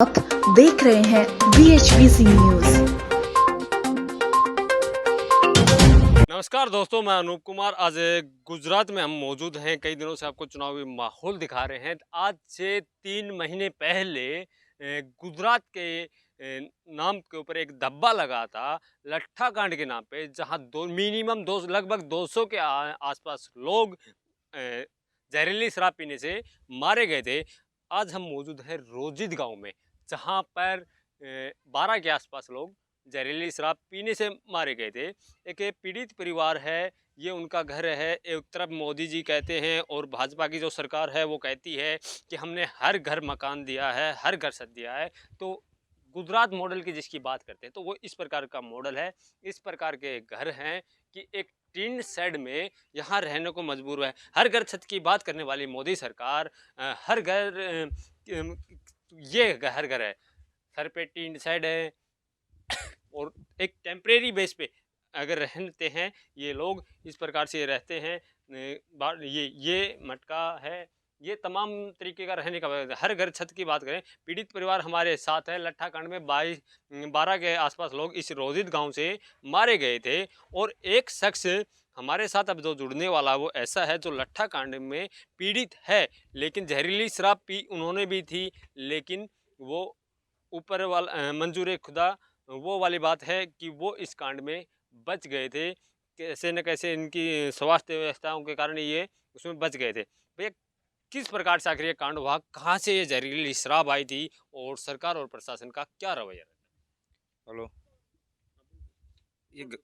आप देख रहे हैं BHBC न्यूज। नमस्कार दोस्तों, मैं अनूप कुमार। आज गुजरात में हम मौजूद हैं। कई दिनों से आपको चुनावी माहौल दिखा रहे हैं। आज से 3 महीने पहले गुजरात के नाम के ऊपर एक धब्बा लगा था लट्ठा कांड के नाम पे, जहां लगभग 200 के आसपास लोग जहरीली शराब पीने से मारे गए थे। आज हम मौजूद हैं रोजिद गांव में, जहां पर 12 के आसपास लोग जहरीली शराब पीने से मारे गए थे। एक ये पीड़ित परिवार है, ये उनका घर है। एक तरफ मोदी जी कहते हैं और भाजपा की जो सरकार है वो कहती है कि हमने हर घर मकान दिया है, हर घर छत दिया है। तो गुजरात मॉडल की जिसकी बात करते हैं तो वो इस प्रकार का मॉडल है। इस प्रकार के घर हैं कि एक टीन शेड में यहाँ रहने को मजबूर है। हर घर छत की बात करने वाली मोदी सरकार हर घर ये हर घर है, सर पे टीन शेड है और एक टेम्परेरी बेस पे अगर रहते हैं ये लोग, इस प्रकार से रहते हैं। ये मटका है, ये तमाम तरीके का रहने का हर घर छत की बात करें। पीड़ित परिवार हमारे साथ है। लट्ठा कांड में 12 के आसपास लोग इस रोजिद गांव से मारे गए थे और एक शख्स हमारे साथ अब जो जुड़ने वाला वो ऐसा है जो लट्ठा कांड में पीड़ित है, लेकिन जहरीली शराब पी उन्होंने भी थी, लेकिन वो ऊपर वाला मंजूर खुदा वो वाली बात है कि वो इस कांड में बच गए थे। कैसे न कैसे इनकी स्वास्थ्य व्यवस्थाओं के कारण ये उसमें बच गए थे। भैया, किस प्रकार से आखिर ये कांड हुआ, कहाँ से ये जहरीली शराब आई थी और सरकार और प्रशासन का क्या रवैया रहता हेलो ये ग-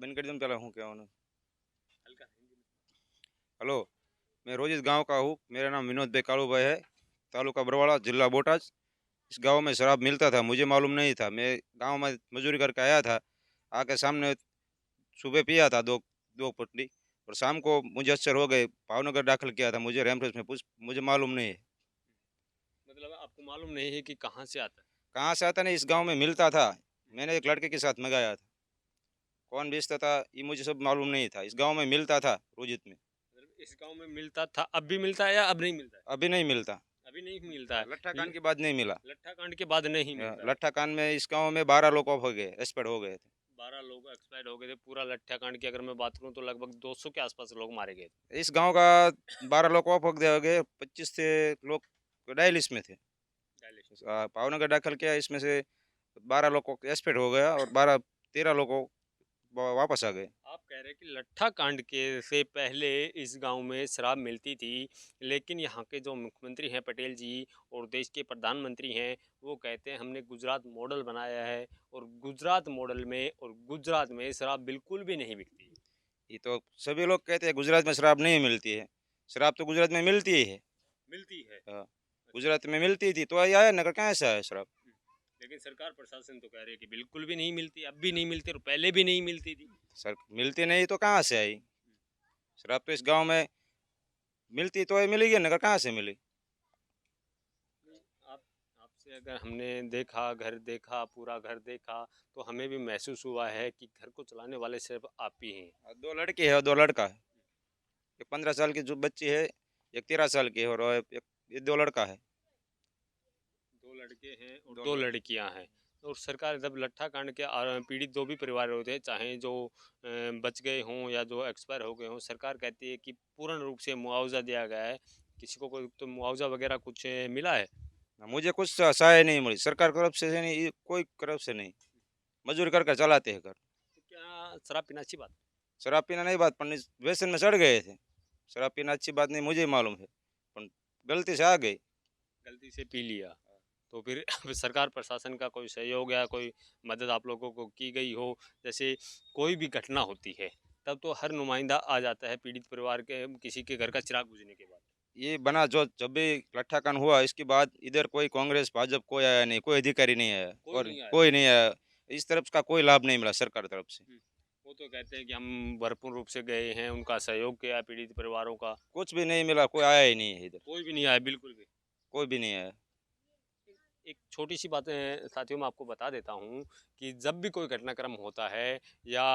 बंद कर दूँ चला हूँ क्या उन्हें। है? हेलो, मैं रोजिस गांव का हूँ। मेरा नाम विनोद भाई कालूभाई है। तालुका बरवाड़ा, जिला बोटाद। इस गांव में शराब मिलता था, मुझे मालूम नहीं था। मैं गांव में मजदूरी करके आया था। आके सामने सुबह पिया था दो दो पुटली, और शाम को मुझे अक्षर हो गए। भावनगर दाखिल किया था मुझे, रेमफ्रेस में पूछ, मुझे मालूम नहीं है मतलब आपको मालूम नहीं है कि कहाँ से आता है? कहाँ से आता। नहीं, इस गाँव में मिलता था। मैंने एक लड़के के साथ मंगाया था। कौन बेचता था ये मुझे सब मालूम नहीं था। इस गाँव में मिलता था रोजित में। मतलब इस गांव में मिलता था, अब भी मिलता है या अब नहीं मिलता है? अभी नहीं मिलता। अभी नहीं मिलता है। लट्ठा कांड के बाद नहीं मिला। लट्ठा कांड के बाद नहीं मिलता है। लट्ठा कांड में इस गांव में 12 लोग ऑफ हो गए, एक्सपर्ट हो गए थे। 12 लोग एक्सपायर्ड हो गए थे। पूरा लट्ठा कांड की अगर मैं बात करूं तो लगभग 200 के आसपास लोग मारे गए थे। इस गांव का 12 लोग ऑफ हो गए। 25 से लोग डायलिस में थे। डायलिसिस। भावनगर दाखिल किया, इसमें से 12 लोग को एक्सपर्ट हो गया और 12-13 लोग को वापस आ गए। आप कह रहे हैं कि लट्ठा कांड के से पहले इस गांव में शराब मिलती थी, लेकिन यहाँ के जो मुख्यमंत्री हैं पटेल जी और देश के प्रधानमंत्री हैं वो कहते हैं हमने गुजरात मॉडल बनाया है और गुजरात मॉडल में और गुजरात में शराब बिल्कुल भी नहीं बिकती। ये तो सभी लोग कहते हैं गुजरात में शराब नहीं मिलती है। शराब तो गुजरात में मिलती ही है। मिलती है। हाँ, अच्छा। गुजरात में मिलती थी तो ये आया, नगर कहाँ से आया शराब। लेकिन सरकार प्रशासन तो कह रही है कि बिल्कुल भी नहीं मिलती, अब भी नहीं मिलती और पहले भी नहीं मिलती थी। सर, मिलती नहीं तो कहाँ से आई शराब। तो इस गांव में मिलती तो मिलेगी, नगर कहाँ से मिली। आप आपसे अगर हमने देखा, घर देखा, पूरा घर देखा, तो हमें भी महसूस हुआ है कि घर को चलाने वाले सिर्फ आप ही हैं। 2 लड़की है और 2 लड़का है। एक 15 साल की जो बच्ची है, एक 13 साल की है, और एक ये 2 लड़का है। 2 लड़के हैं और 2 2 लड़के। लड़कियां हैं। और सरकार जब लट्ठा कांड के पीड़ित जो भी परिवार होते हैं, चाहे जो बच गए हों या जो एक्सपायर हो गए हों, सरकार कहती है कि पूर्ण रूप से मुआवजा दिया गया है। किसी को कोई तो मुआवजा वगैरह कुछ मिला है? मुझे कुछ सहाय नहीं मिली सरकार की तरफ से, नहीं कोई तरफ से नहीं। मजदूरी कर चलाते हैं घर। तो क्या शराब पीना अच्छी बात? शराब पीना नहीं बात, पर व्यसन में चढ़ गए थे। शराब पीना अच्छी बात नहीं, मुझे ही मालूम है, पर गलती से आ गई। गलती से पी लिया। तो फिर अब सरकार प्रशासन का कोई सहयोग या कोई मदद आप लोगों को की गई हो? जैसे कोई भी घटना होती है तब तो हर नुमाइंदा आ जाता है पीड़ित परिवार के, किसी के घर का चिराग बुझने के बाद। ये बना जो जब भी लट्ठाकांड हुआ, इसके बाद इधर कोई कांग्रेस भाजपा कोई आया नहीं, कोई अधिकारी नहीं आया, कोई और नहीं आया। कोई नहीं आया। इस तरफ का कोई लाभ नहीं मिला सरकार तरफ से। वो तो कहते हैं कि हम भरपूर रूप से गए हैं, उनका सहयोग किया पीड़ित परिवारों का। कुछ भी नहीं मिला, कोई आया ही नहीं है इधर। कोई भी नहीं आया, बिल्कुल भी। कोई भी नहीं आया। एक छोटी सी बात साथियों मैं आपको बता देता हूँ कि जब भी कोई घटनाक्रम होता है या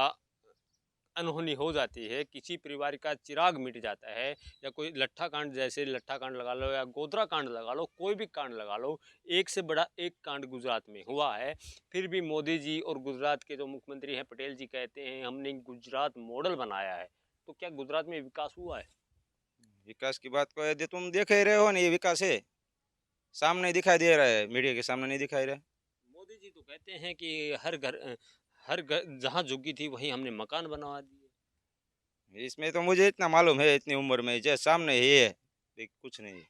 अनहोनी हो जाती है, किसी परिवार का चिराग मिट जाता है, या कोई लट्ठा कांड, जैसे लट्ठा कांड लगा लो या गोधरा कांड लगा लो, कोई भी कांड लगा लो, एक से बड़ा एक कांड गुजरात में हुआ है। फिर भी मोदी जी और गुजरात के जो मुख्यमंत्री हैं पटेल जी कहते हैं हमने गुजरात मॉडल बनाया है। तो क्या गुजरात में विकास हुआ है? विकास की बात को यदि तुम देख ही रहे हो ना, ये विकास है, सामने दिखाई दे रहा है, मीडिया के सामने नहीं दिखाई रहा। मोदी जी तो कहते हैं कि हर घर जहाँ झुग्गी थी वहीं हमने मकान बनवा दिए। इसमें तो मुझे इतना मालूम है, इतनी उम्र में जो सामने ही है, कुछ नहीं।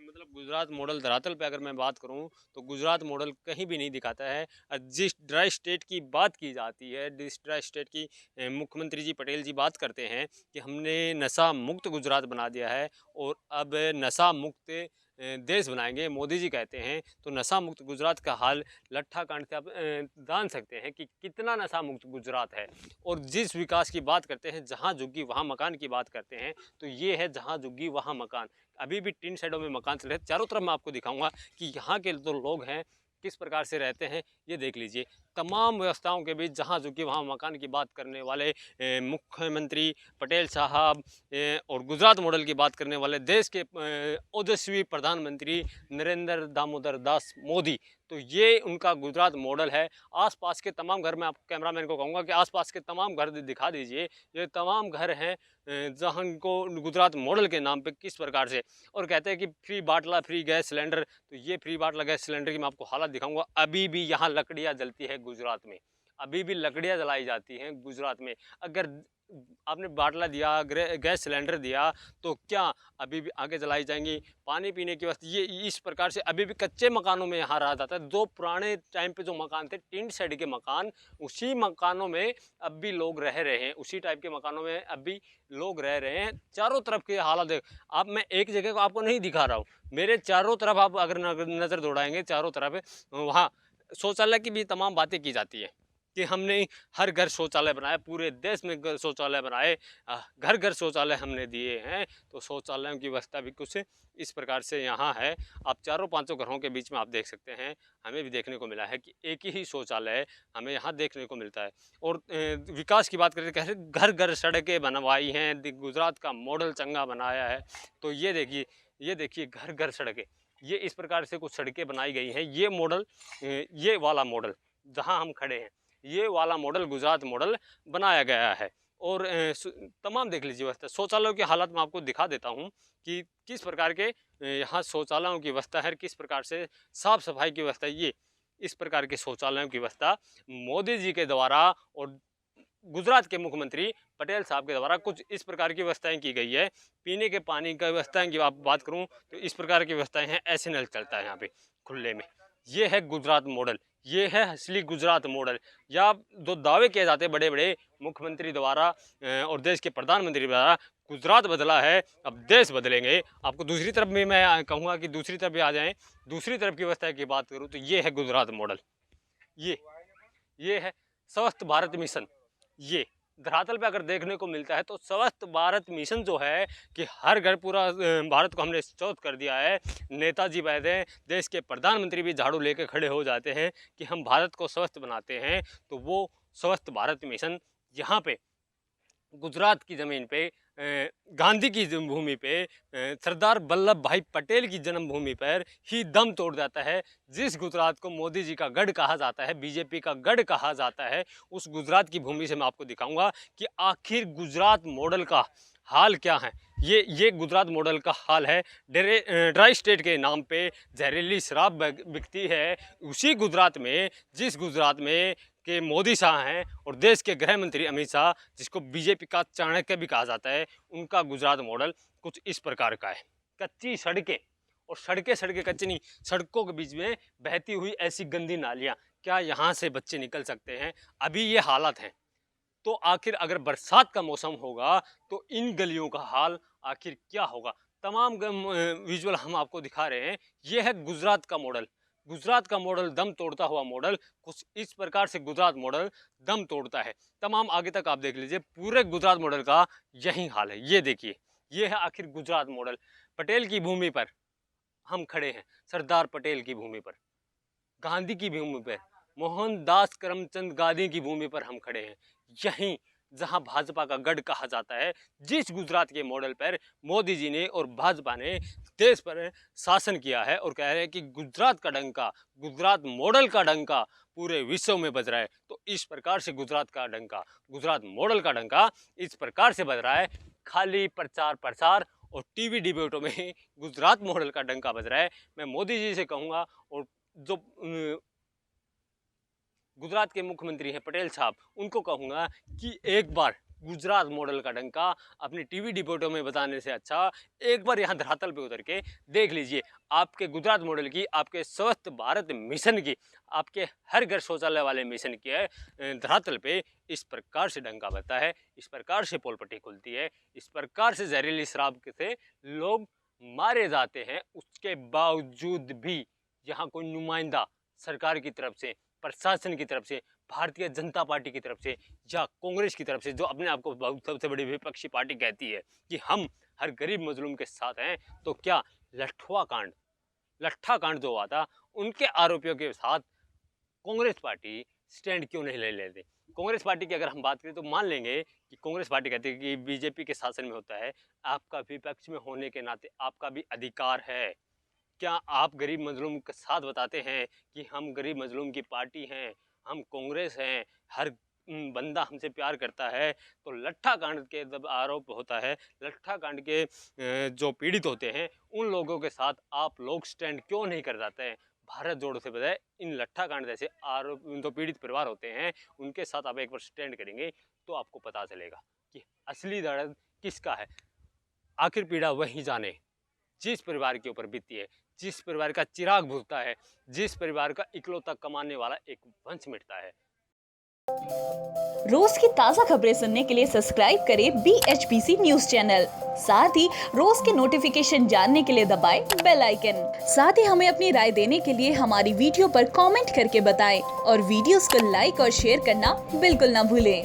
मतलब गुजरात मॉडल धरातल पे अगर मैं बात करूं तो गुजरात मॉडल कहीं भी नहीं दिखाता है। जिस ड्राई स्टेट की बात की जाती है, जिस ड्राई स्टेट की मुख्यमंत्री जी पटेल जी बात करते हैं कि हमने नशा मुक्त गुजरात बना दिया है और अब नशा मुक्त देश बनाएंगे, मोदी जी कहते हैं, तो नशा मुक्त गुजरात का हाल लट्ठा कांड से आप जान सकते हैं कि कितना नशा मुक्त गुजरात है। और जिस विकास की बात करते हैं, जहाँ झुग्गी वहाँ मकान की बात करते हैं, तो ये है जहाँ झुग्गी वहाँ मकान। अभी भी टिन शेडों में मकान चल रहे हैं। चारों तरफ मैं आपको दिखाऊंगा कि यहाँ के जो लोग हैं किस प्रकार से रहते हैं, ये देख लीजिए। तमाम व्यवस्थाओं के बीच जहाँ जो कि वहाँ मकान की बात करने वाले मुख्यमंत्री पटेल साहब और गुजरात मॉडल की बात करने वाले देश के ओजस्वी प्रधानमंत्री नरेंद्र दामोदर दास मोदी, तो ये उनका गुजरात मॉडल है। आसपास के तमाम घर, मैं आप कैमरामैन को कहूँगा कि आसपास के तमाम घर दिखा दीजिए। ये तमाम घर हैं जहाँ को गुजरात मॉडल के नाम पे किस प्रकार से, और कहते हैं कि फ्री बाटला फ्री गैस सिलेंडर, तो ये फ्री बाटला गैस सिलेंडर की मैं आपको हालत दिखाऊंगा। अभी भी यहाँ लकड़ियाँ जलती है गुजरात में, अभी भी लकड़ियाँ जलाई जाती हैं गुजरात में। अगर आपने बाटला दिया, गैस सिलेंडर दिया, तो क्या अभी भी आगे जलाई जाएंगी? पानी पीने की वस्तु, ये इस प्रकार से अभी भी कच्चे मकानों में यहाँ रहा जाता है। जो पुराने टाइम पे जो मकान थे टिन शेड के मकान, उसी मकानों में अब भी लोग रह रहे हैं, उसी टाइप के मकानों में अब भी लोग रह रहे हैं। चारों तरफ की हालत देख आप, मैं एक जगह को आपको नहीं दिखा रहा हूँ, मेरे चारों तरफ आप अगर नज़र दौड़ाएंगे चारों तरफ वहाँ शौचालय की भी तमाम बातें की जाती है कि हमने हर घर शौचालय बनाया, पूरे देश में शौचालय बनाए, घर घर शौचालय हमने दिए हैं। तो शौचालयों की व्यवस्था भी कुछ इस प्रकार से यहाँ है। आप चारों पांचों घरों के बीच में आप देख सकते हैं, हमें भी देखने को मिला है कि एक ही शौचालय हमें यहाँ देखने को मिलता है। और विकास की बात करें तो कैसे घर घर सड़कें बनवाई हैं, गुजरात का मॉडल चंगा बनाया है। तो ये देखिए घर घर सड़कें, ये इस प्रकार से कुछ सड़कें बनाई गई हैं। ये मॉडल, ये वाला मॉडल जहाँ हम खड़े हैं, ये वाला मॉडल गुजरात मॉडल बनाया गया है। और तमाम देख लीजिए व्यवस्था। शौचालयों की हालत मैं आपको दिखा देता हूँ कि किस प्रकार के यहाँ शौचालयों की व्यवस्था है, किस प्रकार से साफ सफाई की व्यवस्था है। ये इस प्रकार के शौचालयों की व्यवस्था मोदी जी के द्वारा और गुजरात के मुख्यमंत्री पटेल साहब के द्वारा कुछ इस प्रकार की व्यवस्थाएं की गई है। पीने के पानी का व्यवस्थाएं की आप बात करूं तो इस प्रकार की व्यवस्थाएं हैं। ऐसे नल चलता है यहाँ पे खुले में। ये है गुजरात मॉडल, ये है असली गुजरात मॉडल। या जो दावे किए जाते हैं बड़े बड़े मुख्यमंत्री द्वारा और देश के प्रधानमंत्री द्वारा, गुजरात बदला है अब देश बदलेंगे। आपको दूसरी तरफ भी मैं कहूँगा कि दूसरी तरफ भी आ जाएं। दूसरी तरफ की व्यवस्था की बात करूँ तो ये है गुजरात मॉडल। ये है स्वस्थ भारत मिशन। ये धरातल पे अगर देखने को मिलता है तो स्वस्थ भारत मिशन जो है कि हर घर, पूरा भारत को हमने स्वच्छ कर दिया है। नेताजी बैठे हैं, देश के प्रधानमंत्री भी झाड़ू लेके खड़े हो जाते हैं कि हम भारत को स्वस्थ बनाते हैं। तो वो स्वस्थ भारत मिशन यहाँ पे गुजरात की ज़मीन पे, गांधी की भूमि पे, सरदार वल्लभ भाई पटेल की जन्मभूमि पर ही दम तोड़ जाता है। जिस गुजरात को मोदी जी का गढ़ कहा जाता है, बीजेपी का गढ़ कहा जाता है, उस गुजरात की भूमि से मैं आपको दिखाऊंगा कि आखिर गुजरात मॉडल का हाल क्या है। ये गुजरात मॉडल का हाल है। ड्राई स्टेट के नाम पे जहरीली शराब बिकती है उसी गुजरात में, जिस गुजरात में के मोदी शाह हैं और देश के गृह मंत्री अमित शाह, जिसको बीजेपी का चाणक्य भी कहा जाता है, उनका गुजरात मॉडल कुछ इस प्रकार का है। कच्ची सड़कें, और सड़कें कच्ची नहीं, सड़कों के बीच में बहती हुई ऐसी गंदी नालियाँ, क्या यहाँ से बच्चे निकल सकते हैं? अभी ये हालत है। तो आखिर अगर बरसात का मौसम होगा तो इन गलियों का हाल आखिर क्या होगा? तमाम विजुअल हम आपको दिखा रहे हैं। ये है गुजरात का मॉडल। गुजरात का मॉडल दम तोड़ता हुआ मॉडल, कुछ इस प्रकार से गुजरात मॉडल दम तोड़ता है। तमाम आगे तक आप देख लीजिए, पूरे गुजरात मॉडल का यही हाल है। ये देखिए, ये है आखिर गुजरात मॉडल। पटेल की भूमि पर हम खड़े हैं, सरदार पटेल की भूमि पर, गांधी की भूमि पर, मोहनदास करमचंद गांधी की भूमि पर हम खड़े हैं। यहीं जहां भाजपा का गढ़ कहा जाता है, जिस गुजरात के मॉडल पर मोदी जी ने और भाजपा ने देश पर शासन किया है और कह रहे हैं कि गुजरात का डंका, गुजरात मॉडल का डंका पूरे विश्व में बज रहा है। तो इस प्रकार से गुजरात का डंका, गुजरात मॉडल का डंका इस प्रकार से बज रहा है, खाली प्रचार प्रसार और टीवी डिबेटों में गुजरात मॉडल का डंका बज रहा है। मैं मोदी जी से कहूँगा और जो गुजरात के मुख्यमंत्री हैं पटेल साहब, उनको कहूँगा कि एक बार गुजरात मॉडल का डंका अपनी टीवी डिबेटों में बताने से अच्छा एक बार यहाँ धरातल पे उतर के देख लीजिए। आपके गुजरात मॉडल की, आपके स्वस्थ भारत मिशन की, आपके हर घर शौचालय वाले मिशन की है धरातल पे इस प्रकार से डंका बजता है, इस प्रकार से पोलपट्टी खुलती है, इस प्रकार से जहरीली शराब से लोग मारे जाते हैं। उसके बावजूद भी यहाँ कोई नुमाइंदा सरकार की तरफ से, प्रशासन की तरफ से, भारतीय जनता पार्टी की तरफ से या कांग्रेस की तरफ से, जो अपने आप को सबसे बड़ी विपक्षी पार्टी कहती है कि हम हर गरीब मजलूम के साथ हैं, तो क्या लट्ठा कांड जो हुआ था उनके आरोपियों के साथ कांग्रेस पार्टी स्टैंड क्यों नहीं ले लेती? कांग्रेस पार्टी की अगर हम बात करें तो मान लेंगे कि कांग्रेस पार्टी कहती है कि बीजेपी के शासन में होता है, आपका विपक्ष में होने के नाते आपका भी अधिकार है। क्या आप गरीब मजलूम के साथ बताते हैं कि हम गरीब मजलूम की पार्टी हैं, हम कांग्रेस हैं, हर बंदा हमसे प्यार करता है? तो लट्ठा कांड के जब आरोप होता है, लट्ठा कांड के जो पीड़ित होते हैं उन लोगों के साथ आप लोग स्टैंड क्यों नहीं कर जाते हैं? भारत जोड़ो से बजाय इन लट्ठा कांड जैसे आरोप जो पीड़ित परिवार होते हैं उनके साथ आप एक बार स्टैंड करेंगे तो आपको पता चलेगा कि असली दर्द किसका है। आखिर पीड़ा वही जाने जिस परिवार के ऊपर बीतती है, जिस परिवार का चिराग बुझता है, जिस परिवार का इकलौता कमाने वाला एक वंश मिटता है। रोज की ताज़ा खबरें सुनने के लिए सब्सक्राइब करें BHPC न्यूज चैनल। साथ ही रोज के नोटिफिकेशन जानने के लिए दबाएं बेल आइकन। साथ ही हमें अपनी राय देने के लिए हमारी वीडियो पर कमेंट करके बताएं और वीडियोस को लाइक और शेयर करना बिल्कुल ना भूलें।